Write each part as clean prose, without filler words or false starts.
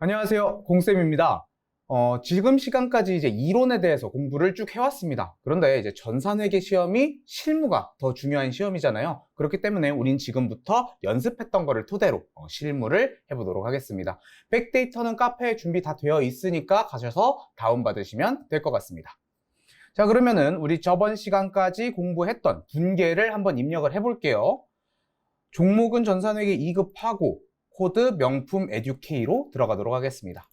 안녕하세요. 공쌤입니다. 지금 시간까지 이제 이론에 대해서 공부를 쭉 해왔습니다. 그런데 이제 전산회계 시험이 실무가 더 중요한 시험이잖아요. 그렇기 때문에 우린 지금부터 연습했던 거를 토대로 실무를 해보도록 하겠습니다. 백데이터는 카페에 준비 다 되어 있으니까 가셔서 다운받으시면 될 것 같습니다. 자, 그러면은 우리 저번 시간까지 공부했던 분계를 한번 입력을 해볼게요. 종목은 전산회계 2급하고 코드 명품 에듀케이로 들어가도록 하겠습니다.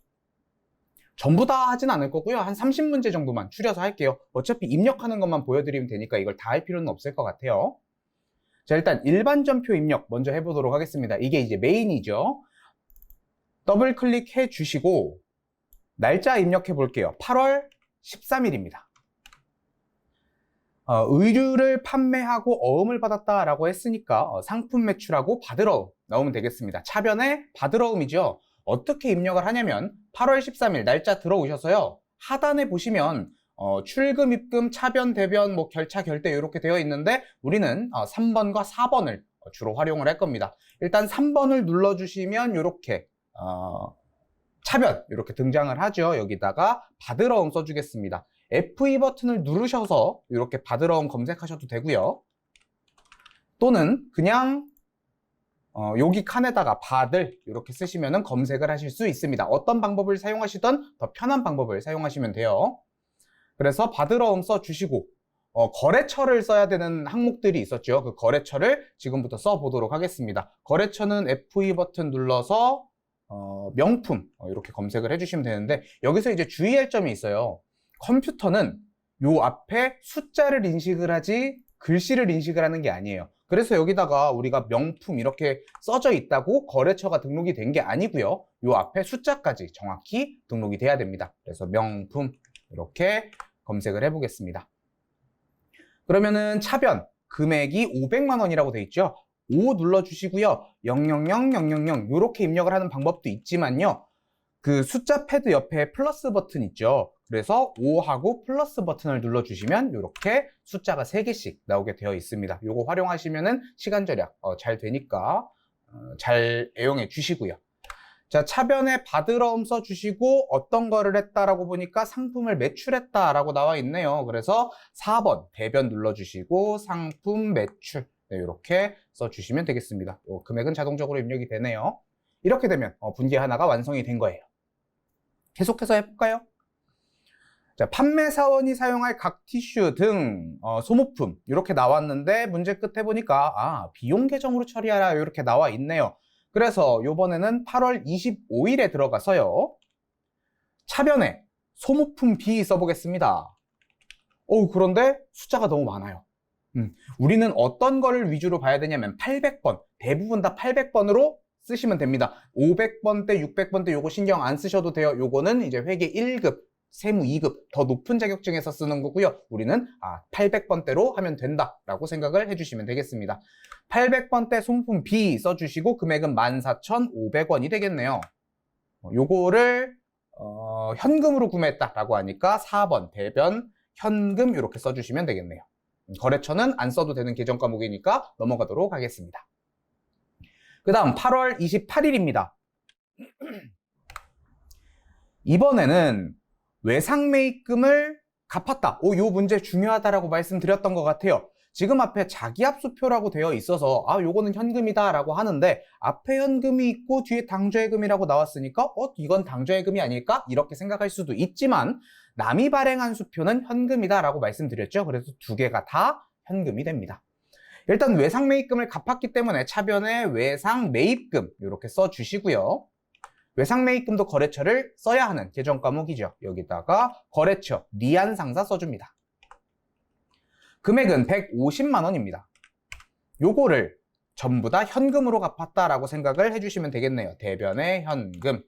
전부 다 하진 않을 거고요. 한 30문제 정도만 추려서 할게요. 어차피 입력하는 것만 보여드리면 되니까 이걸 다 할 필요는 없을 것 같아요. 자, 일단 일반전표 입력 먼저 해보도록 하겠습니다. 이게 이제 메인이죠. 더블 클릭해 주시고 날짜 입력해 볼게요. 8월 13일입니다. 의류를 판매하고 어음을 받았다라고 했으니까 상품 매출하고 받으러 나오면 되겠습니다. 차변에 받으러음이죠. 어떻게 입력을 하냐면 8월 13일 날짜 들어오셔서요. 하단에 보시면 출금, 입금, 차변, 대변, 뭐 결차, 결대 이렇게 되어 있는데 우리는 3번과 4번을 주로 활용을 할 겁니다. 일단 3번을 눌러주시면 이렇게 차변 이렇게 등장을 하죠. 여기다가 받으러음 써주겠습니다. F2 버튼을 누르셔서 이렇게 받으러음 검색하셔도 되고요. 또는 그냥 여기 칸에다가 받을 이렇게 쓰시면 검색을 하실 수 있습니다. 어떤 방법을 사용하시던 더 편한 방법을 사용하시면 돼요. 그래서 받으러음 써주시고 거래처를 써야 되는 항목들이 있었죠. 그 거래처를 지금부터 써보도록 하겠습니다. 거래처는 F2 버튼 눌러서 명품 이렇게 검색을 해주시면 되는데 여기서 이제 주의할 점이 있어요. 컴퓨터는 요 앞에 숫자를 인식을 하지 글씨를 인식을 하는 게 아니에요. 그래서 여기다가 우리가 명품 이렇게 써져 있다고 거래처가 등록이 된 게 아니고요. 요 앞에 숫자까지 정확히 등록이 돼야 됩니다. 그래서 명품 이렇게 검색을 해보겠습니다. 그러면은 차변 금액이 500만 원이라고 돼 있죠. 5 눌러주시고요. 000 이렇게 입력을 하는 방법도 있지만요. 그 숫자 패드 옆에 플러스 버튼 있죠. 그래서 5하고 플러스 버튼을 눌러주시면 이렇게 숫자가 3개씩 나오게 되어 있습니다. 이거 활용하시면 시간 절약 잘 되니까 잘 애용해 주시고요. 자, 차변에 받으러음 써주시고 어떤 거를 했다라고 보니까 상품을 매출했다라고 나와 있네요. 그래서 4번 대변 눌러주시고 상품 매출 이렇게 써주시면 되겠습니다. 금액은 자동적으로 입력이 되네요. 이렇게 되면 분계 하나가 완성이 된 거예요. 계속해서 해볼까요? 자, 판매사원이 사용할 각 티슈 등 소모품 이렇게 나왔는데 문제 끝에 보니까 비용 계정으로 처리하라 이렇게 나와 있네요. 그래서 이번에는 8월 25일에 들어가서요. 차변에 소모품 B 써보겠습니다. 그런데 숫자가 너무 많아요. 우리는 어떤 거를 위주로 봐야 되냐면 800번, 대부분 다 800번으로 쓰시면 됩니다. 500번대, 600번대 요거 신경 안 쓰셔도 돼요. 요거는 이제 회계 1급, 세무 2급 더 높은 자격증에서 쓰는 거고요. 우리는 800번대로 하면 된다라고 생각을 해주시면 되겠습니다. 800번대 소모품 B 써주시고 금액은 14,500원이 되겠네요. 요거를 현금으로 구매했다라고 하니까 4번 대변 현금 이렇게 써주시면 되겠네요. 거래처는 안 써도 되는 계정 과목이니까 넘어가도록 하겠습니다. 그 다음 8월 28일입니다. 이번에는 외상매입금을 갚았다. 요 문제 중요하다라고 말씀드렸던 것 같아요. 지금 앞에 자기압수표라고 되어 있어서 요거는 현금이다 라고 하는데 앞에 현금이 있고 뒤에 당좌예금이라고 나왔으니까 이건 당좌예금이 아닐까? 이렇게 생각할 수도 있지만 남이 발행한 수표는 현금이다 라고 말씀드렸죠. 그래서 두 개가 다 현금이 됩니다. 일단 외상매입금을 갚았기 때문에 차변에 외상매입금 이렇게 써주시고요. 외상매입금도 거래처를 써야 하는 계정 과목이죠. 여기다가 거래처 리안상사 써줍니다. 금액은 150만 원입니다. 요거를 전부 다 현금으로 갚았다라고 생각을 해주시면 되겠네요. 대변에 현금.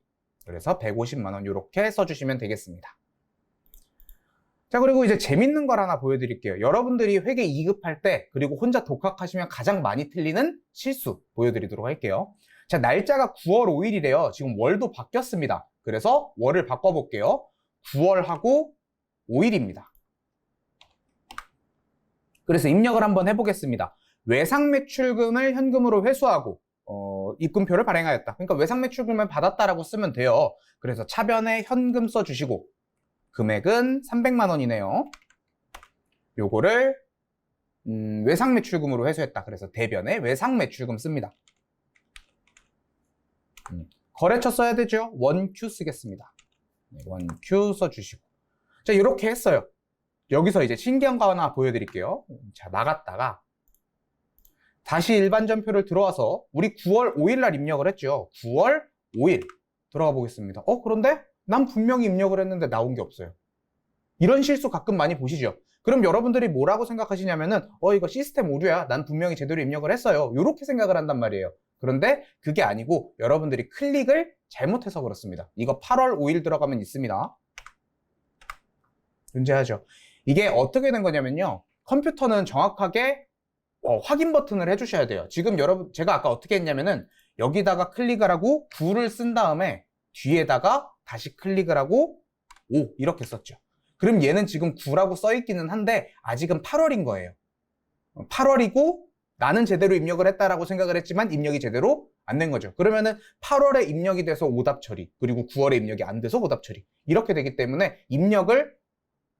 그래서 150만 원 이렇게 써주시면 되겠습니다. 자, 그리고 이제 재밌는 걸 하나 보여드릴게요. 여러분들이 회계 2급 할 때 그리고 혼자 독학하시면 가장 많이 틀리는 실수 보여드리도록 할게요. 자, 날짜가 9월 5일이래요. 지금 월도 바뀌었습니다. 그래서 월을 바꿔볼게요. 9월하고 5일입니다. 그래서 입력을 한번 해보겠습니다. 외상매출금을 현금으로 회수하고 입금표를 발행하였다. 그러니까 외상매출금을 받았다라고 쓰면 돼요. 그래서 차변에 현금 써주시고 금액은 300만 원이네요. 요거를 외상매출금으로 회수했다. 그래서 대변에 외상매출금 씁니다. 거래처 써야 되죠. 원큐 쓰겠습니다. 원큐 써주시고. 자, 이렇게 했어요. 여기서 이제 신기한 거 하나 보여드릴게요. 자, 나갔다가 다시 일반 전표를 들어와서 우리 9월 5일 날 입력을 했죠. 9월 5일 들어가 보겠습니다. 그런데 난 분명히 입력을 했는데 나온 게 없어요. 이런 실수 가끔 많이 보시죠. 그럼 여러분들이 뭐라고 생각하시냐면은 이거 시스템 오류야. 난 분명히 제대로 입력을 했어요. 이렇게 생각을 한단 말이에요. 그런데 그게 아니고 여러분들이 클릭을 잘못해서 그렇습니다. 이거 8월 5일 들어가면 있습니다. 존재하죠. 이게 어떻게 된 거냐면요. 컴퓨터는 정확하게 확인 버튼을 해주셔야 돼요. 지금 여러분 제가 아까 어떻게 했냐면은 여기다가 클릭을 하고 9를 쓴 다음에 뒤에다가 다시 클릭을 하고 5 이렇게 썼죠. 그럼 얘는 지금 9라고 써 있기는 한데 아직은 8월인 거예요. 8월이고 나는 제대로 입력을 했다라고 생각을 했지만 입력이 제대로 안 된 거죠. 그러면은 8월에 입력이 돼서 오답 처리, 그리고 9월에 입력이 안 돼서 오답 처리 이렇게 되기 때문에 입력을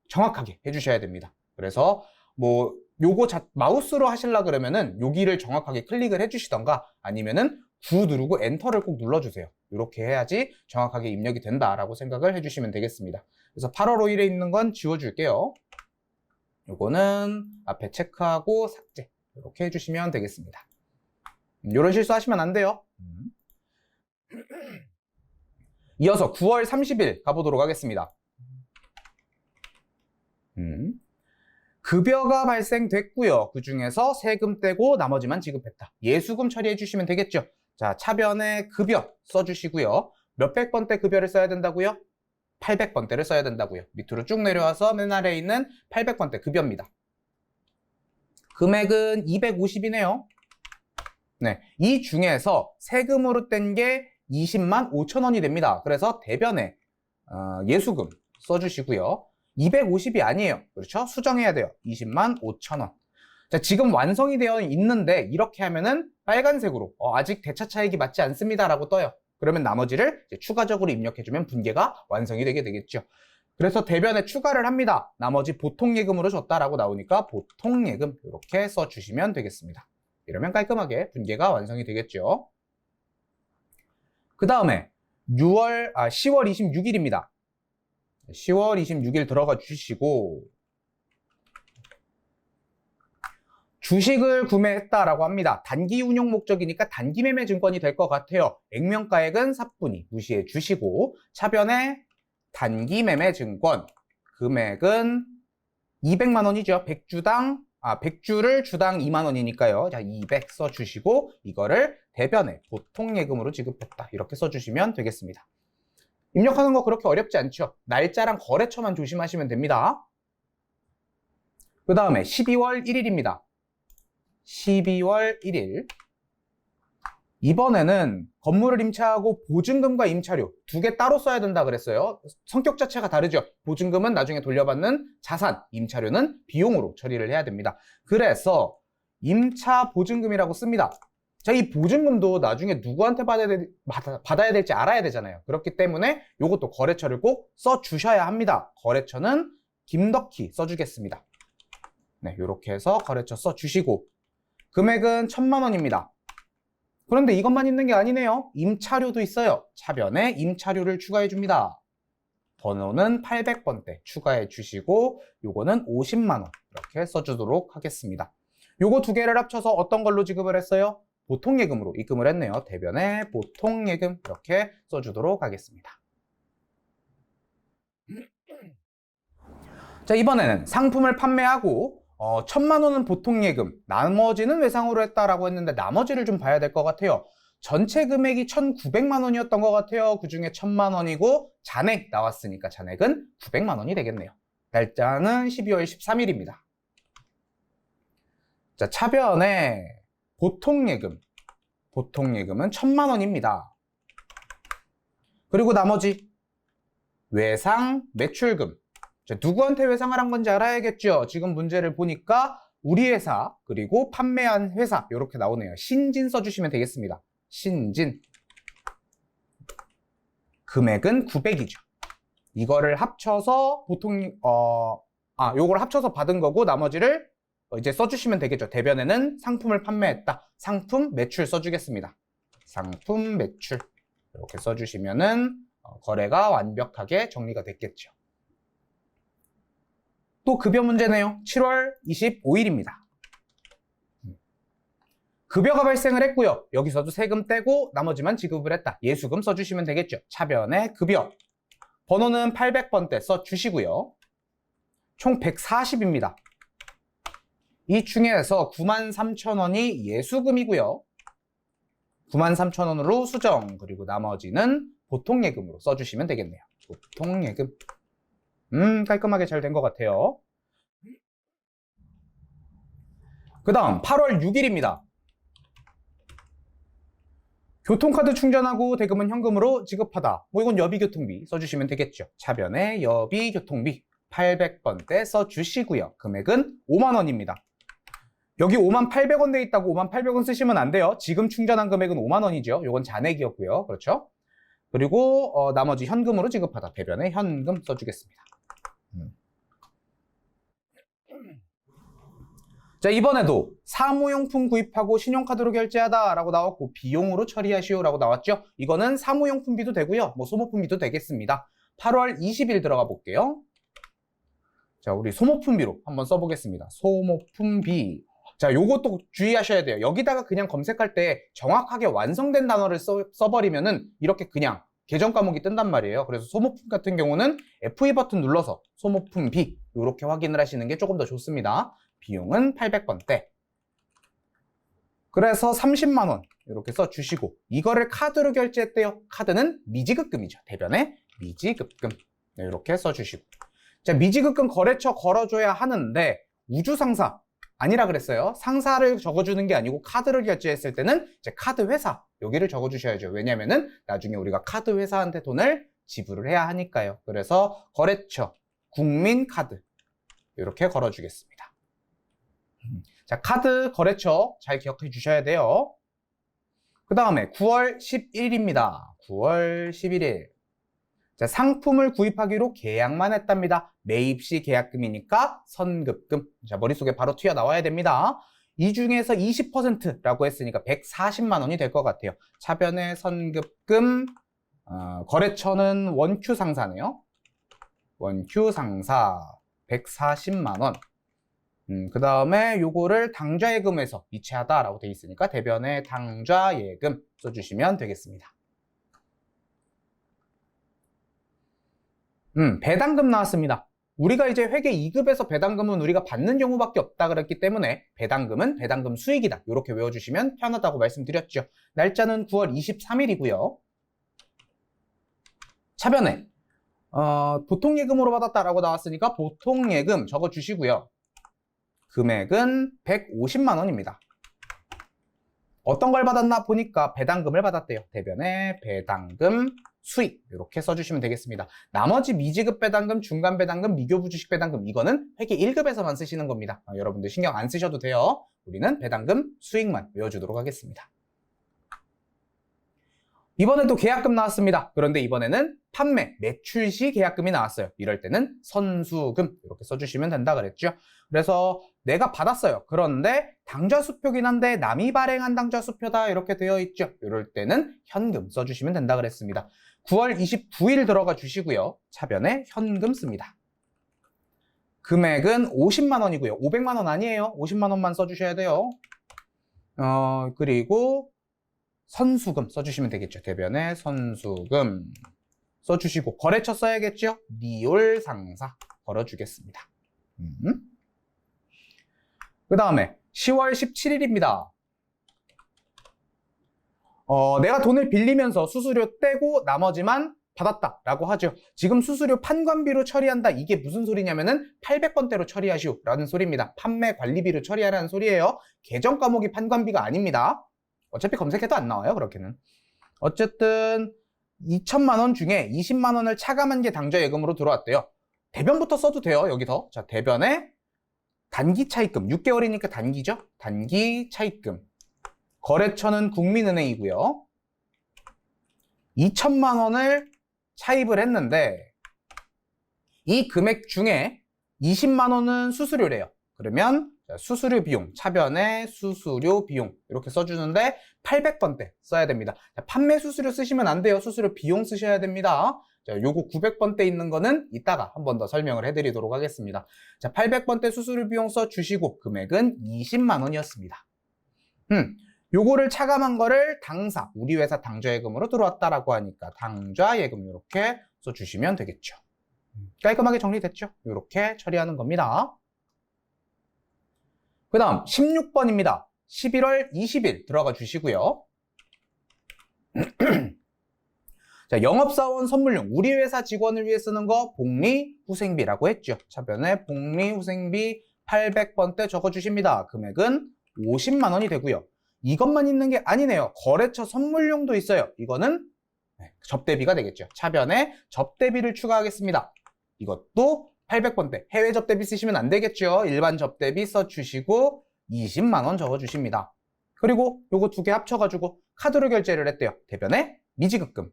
정확하게 해주셔야 됩니다. 그래서 뭐 요거 마우스로 하시려 그러면은 여기를 정확하게 클릭을 해주시던가 아니면은 9 누르고 엔터를 꼭 눌러주세요. 이렇게 해야지 정확하게 입력이 된다라고 생각을 해주시면 되겠습니다. 그래서 8월 5일에 있는 건 지워줄게요. 요거는 앞에 체크하고 삭제 이렇게 해주시면 되겠습니다. 이런 실수 하시면 안 돼요. 이어서 9월 30일 가보도록 하겠습니다. 급여가 발생됐고요. 그 중에서 세금 떼고 나머지만 지급했다. 예수금 처리해 주시면 되겠죠. 자, 차변에 급여 써주시고요. 몇백 번대 급여를 써야 된다고요? 800번대를 써야 된다고요. 밑으로 쭉 내려와서 맨 아래에 있는 800번대 급여입니다. 금액은 250이네요. 네, 이 중에서 세금으로 뗀 게 20만 5천 원이 됩니다. 그래서 대변에 예수금 써주시고요. 250이 아니에요. 그렇죠? 수정해야 돼요. 20만 5천 원. 자, 지금 완성이 되어 있는데 이렇게 하면은 빨간색으로 아직 대차 차익이 맞지 않습니다 라고 떠요. 그러면 나머지를 이제 추가적으로 입력해주면 분계가 완성이 되게 되겠죠. 그래서 대변에 추가를 합니다. 나머지 보통예금으로 줬다라고 나오니까 보통예금 이렇게 써주시면 되겠습니다. 이러면 깔끔하게 분계가 완성이 되겠죠. 그 다음에 10월 26일입니다. 10월 26일 들어가 주시고 주식을 구매했다라고 합니다. 단기 운용 목적이니까 단기 매매 증권이 될 것 같아요. 액면가액은 사뿐히 무시해 주시고 차변에 단기 매매 증권 금액은 200만 원이죠. 100주를 주당 2만 원이니까요. 자, 200 써주시고 이거를 대변에 보통예금으로 지급했다. 이렇게 써주시면 되겠습니다. 입력하는 거 그렇게 어렵지 않죠. 날짜랑 거래처만 조심하시면 됩니다. 그 다음에 12월 1일입니다. 12월 1일. 이번에는 건물을 임차하고 보증금과 임차료 두 개 따로 써야 된다 그랬어요. 성격 자체가 다르죠. 보증금은 나중에 돌려받는 자산, 임차료는 비용으로 처리를 해야 됩니다. 그래서 임차 보증금이라고 씁니다. 자, 이 보증금도 나중에 누구한테 받아야 될지 알아야 되잖아요. 그렇기 때문에 이것도 거래처를 꼭 써주셔야 합니다. 거래처는 김덕희 써주겠습니다. 네, 이렇게 해서 거래처 써주시고 금액은 1,000만 원입니다. 그런데 이것만 있는 게 아니네요. 임차료도 있어요. 차변에 임차료를 추가해 줍니다. 번호는 800번대 추가해 주시고 요거는 50만 원 이렇게 써주도록 하겠습니다. 요거 두 개를 합쳐서 어떤 걸로 지급을 했어요? 보통예금으로 입금을 했네요. 대변에 보통예금 이렇게 써주도록 하겠습니다. 자, 이번에는 상품을 판매하고 1,000만 원은 보통예금, 나머지는 외상으로 했다라고 했는데 나머지를 좀 봐야 될 것 같아요. 전체 금액이 1,900만 원이었던 것 같아요. 그 중에 1,000만 원이고 잔액 나왔으니까 잔액은 900만 원이 되겠네요. 날짜는 12월 13일입니다. 자, 차변에 보통예금은 1,000만 원입니다. 그리고 나머지 외상 매출금. 자, 누구한테 외상을 한 건지 알아야겠죠. 지금 문제를 보니까 우리 회사 그리고 판매한 회사 이렇게 나오네요. 신진 써주시면 되겠습니다. 신진. 금액은 900이죠. 이거를 합쳐서 보통 요걸 합쳐서 받은 거고 나머지를 이제 써주시면 되겠죠. 대변에는 상품을 판매했다. 상품 매출 써주겠습니다. 상품 매출 이렇게 써주시면은 거래가 완벽하게 정리가 됐겠죠. 또 급여 문제네요. 7월 25일입니다. 급여가 발생을 했고요. 여기서도 세금 떼고 나머지만 지급을 했다. 예수금 써주시면 되겠죠. 차변에 급여. 번호는 800번대 써주시고요. 총 140입니다. 이 중에서 93,000원이 예수금이고요. 93,000원으로 수정, 그리고 나머지는 보통예금으로 써주시면 되겠네요. 보통예금. 깔끔하게 잘 된 것 같아요. 그 다음 8월 6일입니다. 교통카드 충전하고 대금은 현금으로 지급하다. 이건 여비교통비 써주시면 되겠죠. 차변에 여비교통비 800번대 써주시고요. 금액은 5만원입니다. 여기 58,000원 돼 있다고 58,000원 쓰시면 안 돼요. 지금 충전한 금액은 5만원이죠. 이건 잔액이었고요. 그렇죠? 그리고 나머지 현금으로 지급하다. 대변에 현금 써주겠습니다. 자, 이번에도 사무용품 구입하고 신용카드로 결제하다 라고 나왔고 비용으로 처리하시오 라고 나왔죠. 이거는 사무용품비도 되고요. 소모품비도 되겠습니다. 8월 20일 들어가 볼게요. 자, 우리 소모품비로 한번 써보겠습니다. 소모품비. 자, 요것도 주의하셔야 돼요. 여기다가 그냥 검색할 때 정확하게 완성된 단어를 써버리면은 이렇게 그냥 계정 과목이 뜬단 말이에요. 그래서 소모품 같은 경우는 F2 버튼 눌러서 소모품비 이렇게 확인을 하시는 게 조금 더 좋습니다. 비용은 800번대. 그래서 30만원 이렇게 써주시고 이거를 카드로 결제했대요. 카드는 미지급금이죠. 대변에 미지급금 이렇게 써주시고 자, 미지급금 거래처 걸어줘야 하는데 우주상사 아니라 그랬어요. 상사를 적어주는 게 아니고 카드를 결제했을 때는 이제 카드 회사 여기를 적어주셔야죠. 왜냐면은 나중에 우리가 카드 회사한테 돈을 지불을 해야 하니까요. 그래서 거래처 국민카드 이렇게 걸어주겠습니다. 자, 카드 거래처 잘 기억해 주셔야 돼요. 그 다음에 9월 11일입니다. 9월 11일. 자, 상품을 구입하기로 계약만 했답니다. 매입 시 계약금이니까 선급금. 자, 머릿속에 바로 튀어나와야 됩니다. 이 중에서 20%라고 했으니까 140만원이 될 것 같아요. 차변의 선급금, 거래처는 원큐상사네요. 원큐상사 140만원. 그 다음에 요거를 당좌예금에서 이체하다라고 되어 있으니까 대변에 당좌예금 써주시면 되겠습니다. 배당금 나왔습니다. 우리가 이제 회계 2급에서 배당금은 우리가 받는 경우밖에 없다 그랬기 때문에 배당금은 배당금 수익이다. 이렇게 외워주시면 편하다고 말씀드렸죠. 날짜는 9월 23일이고요. 차변에 보통예금으로 받았다라고 나왔으니까 보통예금 적어주시고요. 금액은 150만원입니다. 어떤 걸 받았나 보니까 배당금을 받았대요. 대변에 배당금 수익 이렇게 써주시면 되겠습니다. 나머지 미지급 배당금, 중간 배당금, 미교부 주식 배당금 이거는 회계 1급에서만 쓰시는 겁니다. 여러분들 신경 안 쓰셔도 돼요. 우리는 배당금 수익만 외워주도록 하겠습니다. 이번에도 계약금 나왔습니다. 그런데 이번에는 판매, 매출 시 계약금이 나왔어요. 이럴 때는 선수금 이렇게 써주시면 된다 그랬죠. 그래서 내가 받았어요. 그런데 당좌수표긴 한데 남이 발행한 당좌수표다 이렇게 되어 있죠. 이럴 때는 현금 써주시면 된다 그랬습니다. 9월 29일 들어가 주시고요. 차변에 현금 씁니다. 금액은 50만원이고요. 500만원 아니에요. 50만원만 써주셔야 돼요. 그리고 선수금 써주시면 되겠죠. 대변에 선수금 써주시고 거래처 써야겠죠. 리올상사 걸어주겠습니다. 그 다음에 10월 17일입니다. 내가 돈을 빌리면서 수수료 떼고 나머지만 받았다라고 하죠. 지금 수수료 판관비로 처리한다. 이게 무슨 소리냐면은 800번대로 처리하시오 라는 소리입니다. 판매 관리비로 처리하라는 소리예요. 계정 과목이 판관비가 아닙니다. 어차피 검색해도 안 나와요. 그렇게는. 어쨌든 2천만원 중에 20만원을 차감한 게 당좌예금으로 들어왔대요. 대변부터 써도 돼요. 여기서. 자, 대변에 단기 차입금. 6개월이니까 단기죠. 단기 차입금. 거래처는 국민은행이고요. 2천만 원을 차입을 했는데 이 금액 중에 20만 원은 수수료래요. 그러면 수수료 비용, 차변에 수수료 비용 이렇게 써주는데 800번대 써야 됩니다. 자, 판매 수수료 쓰시면 안 돼요. 수수료 비용 쓰셔야 됩니다. 자, 요거 900번대 있는 거는 이따가 한 번 더 설명을 해드리도록 하겠습니다. 자, 800번대 수수료 비용 써주시고 금액은 20만 원이었습니다. 요거를 차감한 거를 당사, 우리 회사 당좌예금으로 들어왔다라고 하니까 당좌예금 이렇게 써주시면 되겠죠. 깔끔하게 정리됐죠? 이렇게 처리하는 겁니다. 그 다음 16번입니다. 11월 20일 들어가 주시고요. 자, 영업사원 선물용, 우리 회사 직원을 위해 쓰는 거 복리후생비라고 했죠. 차변에 복리후생비 800번대 적어주십니다. 금액은 50만 원이 되고요. 이것만 있는 게 아니네요. 거래처 선물용도 있어요. 이거는 접대비가 되겠죠. 차변에 접대비를 추가하겠습니다. 이것도 800번대. 해외 접대비 쓰시면 안 되겠죠. 일반 접대비 써주시고 20만 원 적어주십니다. 그리고 요거 두 개 합쳐가지고 카드로 결제를 했대요. 대변에 미지급금.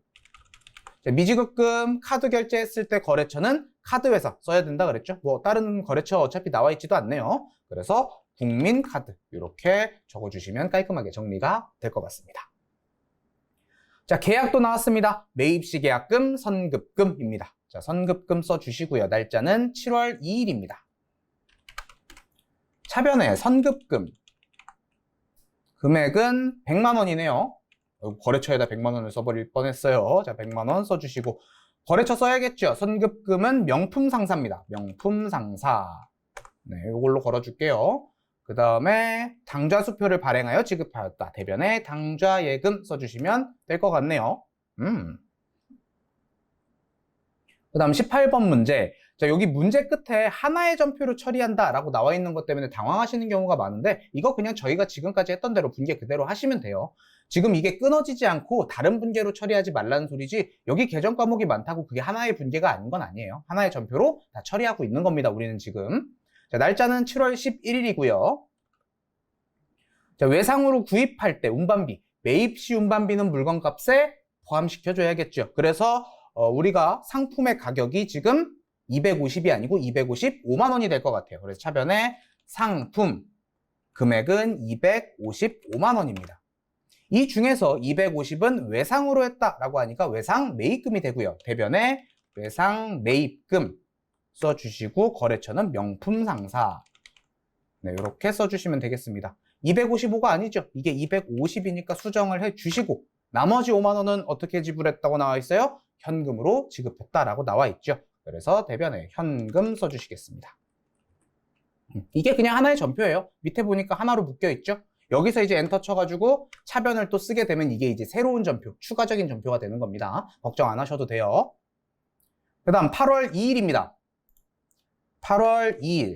미지급금 카드 결제했을 때 거래처는 카드회사 써야 된다 그랬죠. 뭐 다른 거래처 어차피 나와 있지도 않네요. 그래서 국민카드 이렇게 적어주시면 깔끔하게 정리가 될 것 같습니다. 자, 계약도 나왔습니다. 매입시 계약금, 선급금입니다. 자, 선급금 써주시고요. 날짜는 7월 2일입니다. 차변에 선급금 금액은 100만 원이네요. 거래처에다 100만 원을 써버릴 뻔했어요. 자, 100만 원 써주시고 거래처 써야겠죠. 선급금은 명품상사입니다. 명품상사. 네, 이걸로 걸어줄게요. 그 다음에 당좌수표를 발행하여 지급하였다. 대변에 당좌예금 써주시면 될 것 같네요. 그 다음 18번 문제. 자, 여기 문제 끝에 하나의 전표로 처리한다 라고 나와 있는 것 때문에 당황하시는 경우가 많은데 이거 그냥 저희가 지금까지 했던 대로 분계 그대로 하시면 돼요. 지금 이게 끊어지지 않고 다른 분계로 처리하지 말라는 소리지 여기 계정 과목이 많다고 그게 하나의 분계가 아닌 건 아니에요. 하나의 전표로 다 처리하고 있는 겁니다. 우리는 지금. 자, 날짜는 7월 11일이고요. 자, 외상으로 구입할 때 운반비, 매입 시 운반비는 물건값에 포함시켜줘야겠죠. 그래서 우리가 상품의 가격이 지금 250이 아니고 255만 원이 될 것 같아요. 그래서 차변에 상품 금액은 255만 원입니다. 이 중에서 250은 외상으로 했다라고 하니까 외상 매입금이 되고요. 대변에 외상 매입금 써주시고 거래처는 명품상사. 네, 이렇게 써주시면 되겠습니다. 255가 아니죠. 이게 250이니까 수정을 해주시고 나머지 5만 원은 어떻게 지불했다고 나와 있어요? 현금으로 지급했다라고 나와 있죠. 그래서 대변에 현금 써주시겠습니다. 이게 그냥 하나의 전표예요. 밑에 보니까 하나로 묶여 있죠. 여기서 이제 엔터 쳐가지고 차변을 또 쓰게 되면 이게 이제 새로운 전표, 추가적인 전표가 되는 겁니다. 걱정 안 하셔도 돼요. 그 다음 8월 2일입니다. 8월 2일.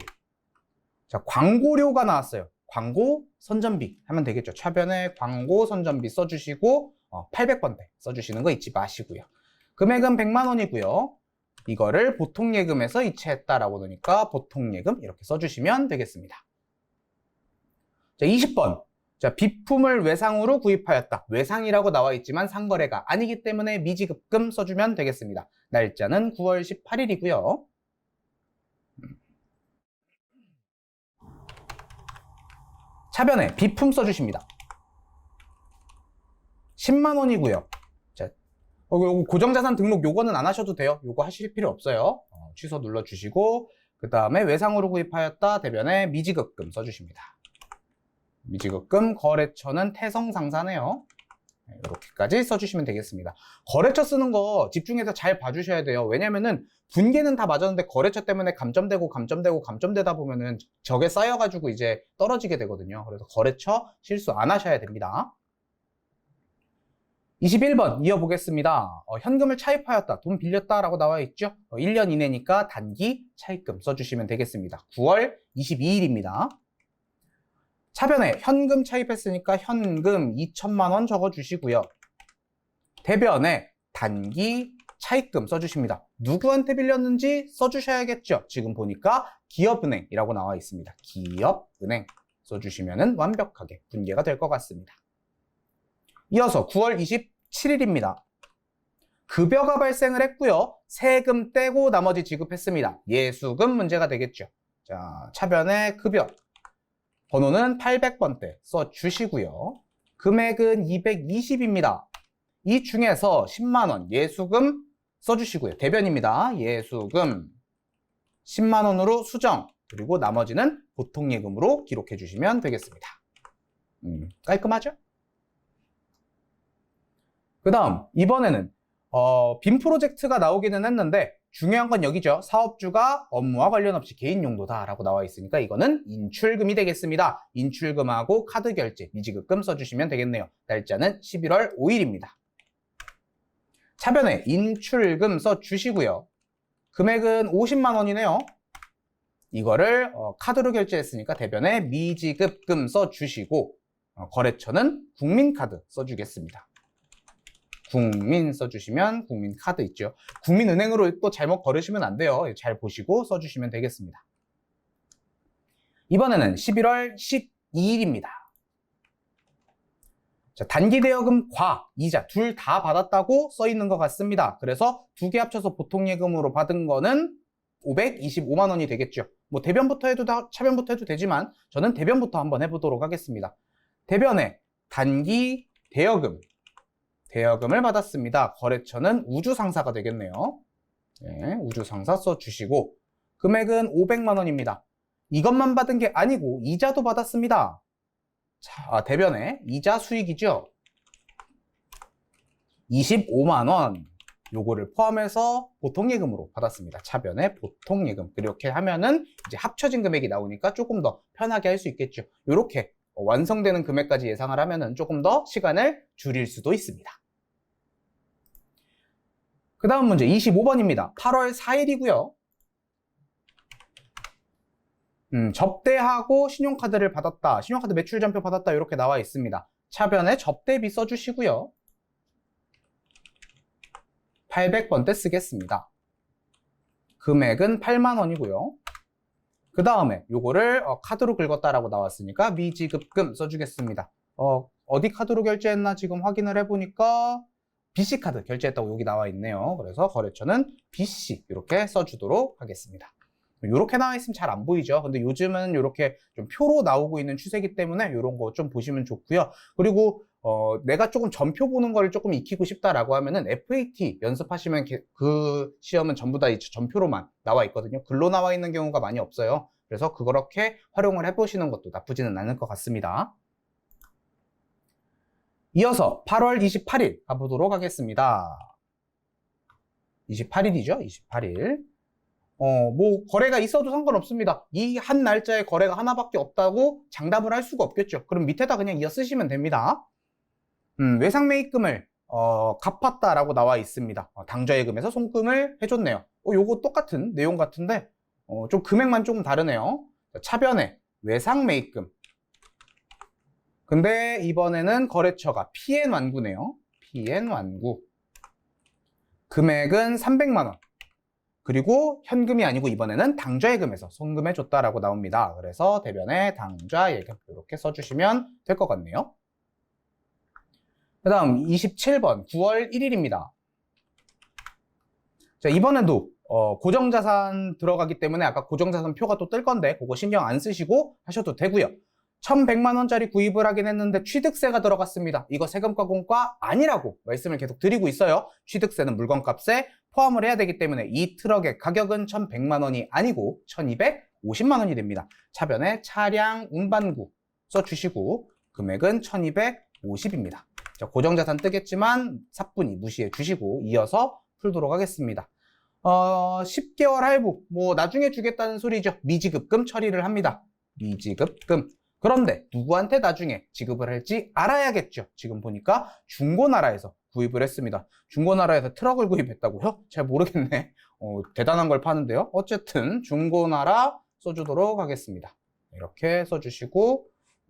자, 광고료가 나왔어요. 광고 선전비 하면 되겠죠. 차변에 광고 선전비 써주시고 800번대 써주시는 거 잊지 마시고요. 금액은 100만 원이고요. 이거를 보통예금에서 이체했다라고 하니까 보통예금 이렇게 써주시면 되겠습니다. 자, 20번. 자, 비품을 외상으로 구입하였다. 외상이라고 나와 있지만 상거래가 아니기 때문에 미지급금 써주면 되겠습니다. 날짜는 9월 18일이고요. 차변에 비품 써주십니다. 10만 원이고요. 자, 요거 고정자산 등록 요거는 안 하셔도 돼요. 요거 하실 필요 없어요. 취소 눌러주시고 그 다음에 외상으로 구입하였다. 대변에 미지급금 써주십니다. 미지급금 거래처는 태성상사네요. 이렇게까지 써주시면 되겠습니다. 거래처 쓰는 거 집중해서 잘 봐주셔야 돼요. 왜냐면은 분계는 다 맞았는데 거래처 때문에 감점되다 보면은 적에 쌓여가지고 이제 떨어지게 되거든요. 그래서 거래처 실수 안 하셔야 됩니다. 21번 이어보겠습니다. 현금을 차입하였다, 돈 빌렸다 라고 나와 있죠. 1년 이내니까 단기 차입금 써주시면 되겠습니다. 9월 22일입니다. 차변에 현금 차입했으니까 현금 2천만 원 적어주시고요. 대변에 단기 차입금 써주십니다. 누구한테 빌렸는지 써주셔야겠죠. 지금 보니까 기업은행이라고 나와 있습니다. 기업은행 써주시면 완벽하게 분계가 될 것 같습니다. 이어서 9월 27일입니다. 급여가 발생을 했고요. 세금 떼고 나머지 지급했습니다. 예수금 문제가 되겠죠. 자, 차변의 급여. 번호는 800번대 써주시고요. 금액은 220입니다. 이 중에서 10만원 예수금 써주시고요. 대변입니다. 예수금 10만원으로 수정, 그리고 나머지는 보통예금으로 기록해 주시면 되겠습니다. 깔끔하죠? 그 다음 이번에는 빔 프로젝트가 나오기는 했는데 중요한 건 여기죠. 사업주가 업무와 관련 없이 개인 용도다 라고 나와 있으니까 이거는 인출금이 되겠습니다. 인출금하고 카드 결제, 미지급금 써주시면 되겠네요. 날짜는 11월 5일입니다. 차변에 인출금 써주시고요. 금액은 50만 원이네요. 이거를 카드로 결제했으니까 대변에 미지급금 써주시고 거래처는 국민카드 써주겠습니다. 국민 써주시면 국민카드 있죠. 국민은행으로 또 잘못 걸으시면 안 돼요. 잘 보시고 써주시면 되겠습니다. 이번에는 11월 12일입니다. 자, 단기대여금 과 이자 둘 다 받았다고 써 있는 것 같습니다. 그래서 두 개 합쳐서 보통예금으로 받은 거는 525만 원이 되겠죠. 뭐 대변부터 해도 차변부터 해도 되지만 저는 대변부터 한번 해보도록 하겠습니다. 대변에 단기대여금 대여금을 받았습니다. 거래처는 우주상사가 되겠네요. 네, 우주상사 써주시고 금액은 500만 원입니다. 이것만 받은 게 아니고 이자도 받았습니다. 자, 대변에 이자 수익이죠. 25만 원 요거를 포함해서 보통예금으로 받았습니다. 차변에 보통예금. 이렇게 하면은 이제 합쳐진 금액이 나오니까 조금 더 편하게 할 수 있겠죠. 이렇게 완성되는 금액까지 예상을 하면은 조금 더 시간을 줄일 수도 있습니다. 그 다음 문제 25번입니다. 8월 4일이고요. 접대하고 신용카드를 받았다. 신용카드 매출전표 받았다. 이렇게 나와 있습니다. 차변에 접대비 써주시고요. 800번대 쓰겠습니다. 금액은 8만 원이고요. 그 다음에 요거를 카드로 긁었다라고 나왔으니까 미지급금 써주겠습니다. 어디 카드로 결제했나 지금 확인을 해보니까 BC카드 결제했다고 여기 나와 있네요. 그래서 거래처는 BC 이렇게 써주도록 하겠습니다. 이렇게 나와 있으면 잘 안 보이죠. 근데 요즘은 이렇게 좀 표로 나오고 있는 추세이기 때문에 이런 거 좀 보시면 좋고요. 그리고 내가 조금 전표 보는 거를 조금 익히고 싶다라고 하면은 FAT 연습하시면 그 시험은 전부 다 전표로만 나와 있거든요. 글로 나와 있는 경우가 많이 없어요. 그래서 그렇게 활용을 해보시는 것도 나쁘지는 않을 것 같습니다. 이어서 8월 28일 가보도록 하겠습니다. 28일이죠. 28일. 뭐 거래가 있어도 상관없습니다. 이 한 날짜에 거래가 하나밖에 없다고 장담을 할 수가 없겠죠. 그럼 밑에다 그냥 이어 쓰시면 됩니다. 외상매입금을 갚았다라고 나와 있습니다. 당좌예금에서 송금을 해줬네요. 요거 똑같은 내용 같은데 좀 금액만 조금 다르네요. 차변에 외상매입금. 근데 이번에는 거래처가 PN완구네요. PN완구. 금액은 300만 원. 그리고 현금이 아니고 이번에는 당좌예금에서 송금해줬다라고 나옵니다. 그래서 대변에 당좌예금 이렇게 써주시면 될 것 같네요. 그 다음 27번 9월 1일입니다. 자, 이번에도 고정자산 들어가기 때문에 아까 고정자산 표가 또 뜰 건데 그거 신경 안 쓰시고 하셔도 되고요. 1,100만 원짜리 구입을 하긴 했는데 취득세가 들어갔습니다. 이거 세금과 공과 아니라고 말씀을 계속 드리고 있어요. 취득세는 물건값에 포함을 해야 되기 때문에 이 트럭의 가격은 1,100만 원이 아니고 1,250만 원이 됩니다. 차변에 차량 운반구 써주시고 금액은 1,250입니다. 자, 고정자산 뜨겠지만 사뿐히 무시해 주시고 이어서 풀도록 하겠습니다. 10개월 할부 뭐 나중에 주겠다는 소리죠. 미지급금 처리를 합니다. 미지급금. 그런데 누구한테 나중에 지급을 할지 알아야겠죠. 지금 보니까 중고나라에서 구입을 했습니다. 중고나라에서 트럭을 구입했다고요? 잘 모르겠네. 대단한 걸 파는데요. 어쨌든 중고나라 써주도록 하겠습니다. 이렇게 써주시고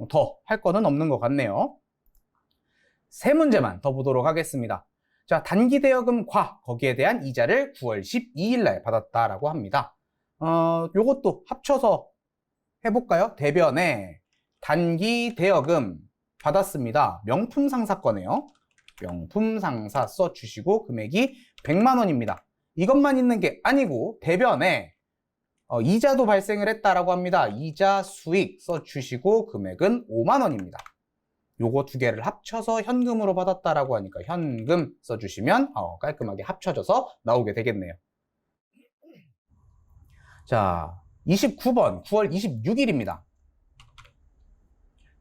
더 할 거는 없는 것 같네요. 세 문제만 더 보도록 하겠습니다. 자, 단기대여금 과 거기에 대한 이자를 9월 12일 날 받았다라고 합니다. 요것도 합쳐서 해볼까요? 대변에 단기대여금 받았습니다. 명품 상사 거네요. 명품 상사 써주시고 금액이 100만 원입니다. 이것만 있는 게 아니고 대변에 이자도 발생을 했다라고 합니다. 이자 수익 써주시고 금액은 5만 원입니다. 요거 두 개를 합쳐서 현금으로 받았다라고 하니까 현금 써주시면 깔끔하게 합쳐져서 나오게 되겠네요. 자, 29번 9월 26일입니다.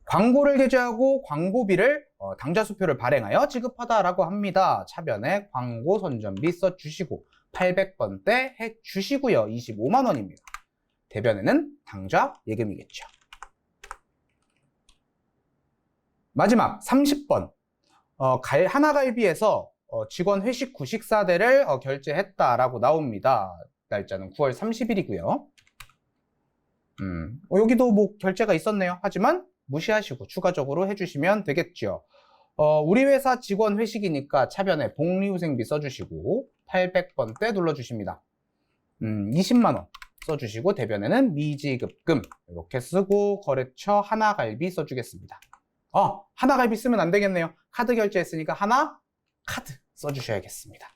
광고를 게재하고 광고비를 당좌수표를 발행하여 지급하다라고 합니다. 차변에 광고 선전비 써주시고 800번대 해주시고요. 25만 원입니다. 대변에는 당좌 예금이겠죠. 마지막 30번 하나갈비에서 직원 회식 9식사대를 결제했다라고 나옵니다. 날짜는 9월 30일이고요. 여기도 뭐 결제가 있었네요. 하지만 무시하시고 추가적으로 해주시면 되겠죠. 우리 회사 직원 회식이니까 차변에 복리후생비 써주시고 800번대 눌러주십니다. 20만원 써주시고 대변에는 미지급금 이렇게 쓰고 거래처 하나갈비 써주겠습니다. 하나갈비 쓰면 안 되겠네요. 카드 결제했으니까 하나 카드 써주셔야겠습니다.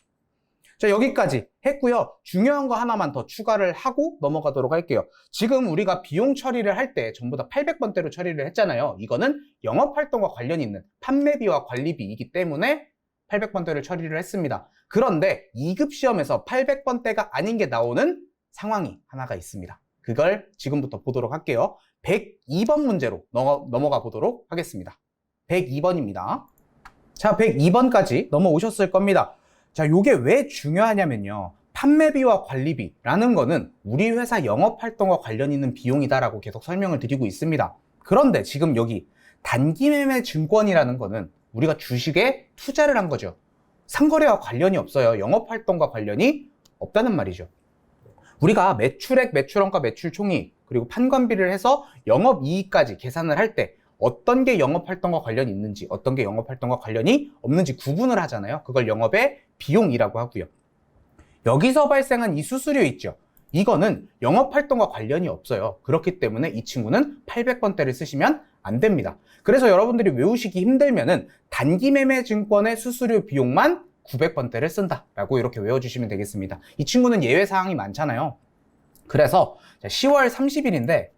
자, 여기까지 했고요. 중요한 거 하나만 더 추가를 하고 넘어가도록 할게요. 지금 우리가 비용 처리를 할 때 전부 다 800번대로 처리를 했잖아요. 이거는 영업활동과 관련이 있는 판매비와 관리비이기 때문에 800번대를 처리를 했습니다. 그런데 2급 시험에서 800번대가 아닌 게 나오는 상황이 하나가 있습니다. 그걸 지금부터 보도록 할게요. 102번 문제로 넘어가 보도록 하겠습니다. 102번입니다. 자, 102번까지 넘어오셨을 겁니다. 자, 요게 왜 중요하냐면요. 판매비와 관리비라는 거는 우리 회사 영업활동과 관련 있는 비용이다라고 계속 설명을 드리고 있습니다. 그런데 지금 여기 단기매매 증권이라는 거는 우리가 주식에 투자를 한 거죠. 상거래와 관련이 없어요. 영업활동과 관련이 없다는 말이죠. 우리가 매출액, 매출원가, 매출총익, 그리고 판관비를 해서 영업이익까지 계산을 할 때 어떤 게 영업활동과 관련이 있는지 어떤 게 영업활동과 관련이 없는지 구분을 하잖아요. 그걸 영업의 비용이라고 하고요. 여기서 발생한 이 수수료 있죠. 이거는 영업활동과 관련이 없어요. 그렇기 때문에 이 친구는 800번대를 쓰시면 안 됩니다. 그래서 여러분들이 외우시기 힘들면은 단기매매 증권의 수수료 비용만 900번대를 쓴다라고 이렇게 외워주시면 되겠습니다. 이 친구는 예외사항이 많잖아요. 그래서 10월 30일인데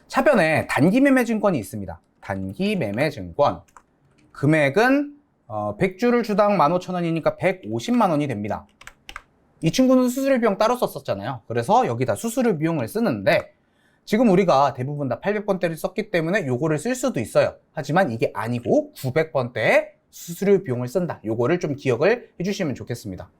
차변에 단기매매증권이 있습니다. 단기매매증권 금액은 100주를 주당 15,000원이니까 150만원이 됩니다. 이 친구는 수수료 비용 따로 썼었잖아요. 그래서 여기다 수수료 비용을 쓰는데 지금 우리가 대부분 다 800번대를 썼기 때문에 요거를 쓸 수도 있어요. 하지만 이게 아니고 900번대에 수수료 비용을 쓴다. 요거를 좀 기억을 해주시면 좋겠습니다.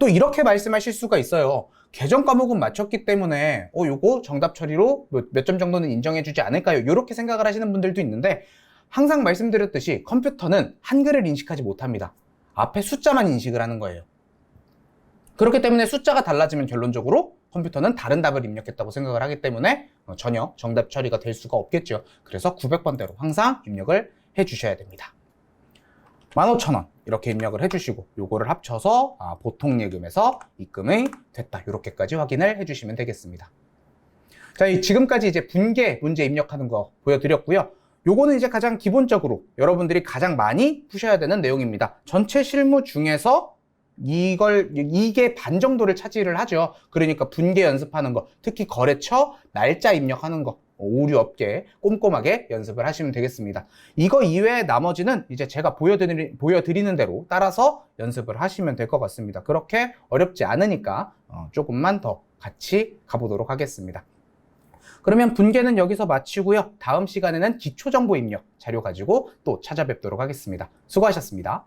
또 이렇게 말씀하실 수가 있어요. 계정 과목은 맞췄기 때문에 요거 정답 처리로 몇 점 정도는 인정해주지 않을까요? 이렇게 생각을 하시는 분들도 있는데 항상 말씀드렸듯이 컴퓨터는 한글을 인식하지 못합니다. 앞에 숫자만 인식을 하는 거예요. 그렇기 때문에 숫자가 달라지면 결론적으로 컴퓨터는 다른 답을 입력했다고 생각을 하기 때문에 전혀 정답 처리가 될 수가 없겠죠. 그래서 900번대로 항상 입력을 해주셔야 됩니다. 15,000원 이렇게 입력을 해주시고 요거를 합쳐서 보통 예금에서 입금이 됐다 이렇게까지 확인을 해주시면 되겠습니다. 자, 지금까지 이제 분계 문제 입력하는 거 보여드렸고요. 요거는 이제 가장 기본적으로 여러분들이 가장 많이 푸셔야 되는 내용입니다. 전체 실무 중에서 이게 반 정도를 차지를 하죠. 그러니까 분계 연습하는 거, 특히 거래처 날짜 입력하는 거, 오류 없게 꼼꼼하게 연습을 하시면 되겠습니다. 이거 이외에 나머지는 이제 제가 보여드리는 대로 따라서 연습을 하시면 될 것 같습니다. 그렇게 어렵지 않으니까 조금만 더 같이 가보도록 하겠습니다. 그러면 분계는 여기서 마치고요. 다음 시간에는 기초정보 입력 자료 가지고 또 찾아뵙도록 하겠습니다. 수고하셨습니다.